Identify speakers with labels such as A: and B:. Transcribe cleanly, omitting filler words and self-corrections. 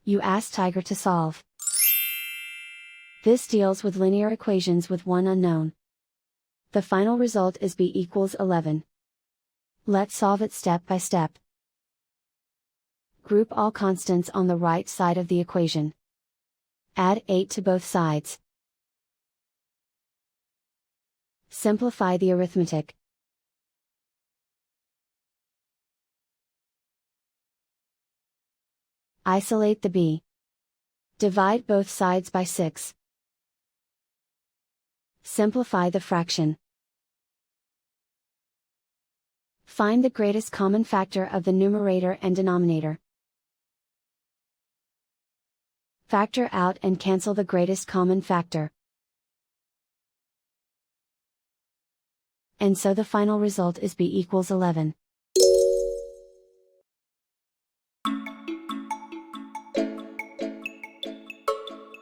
A: You ask Tiger to solve. This deals with linear equations with one unknown. The final result is b equals 11. Let's solve it step by step. Group all constants on the right side of the equation. Add 8 to both sides. Simplify the arithmetic. Isolate the b. Divide both sides by 6. Simplify the fraction. Find the greatest common factor of the numerator and denominator. Factor out and cancel the greatest common factor. And so the final result is b equals 11.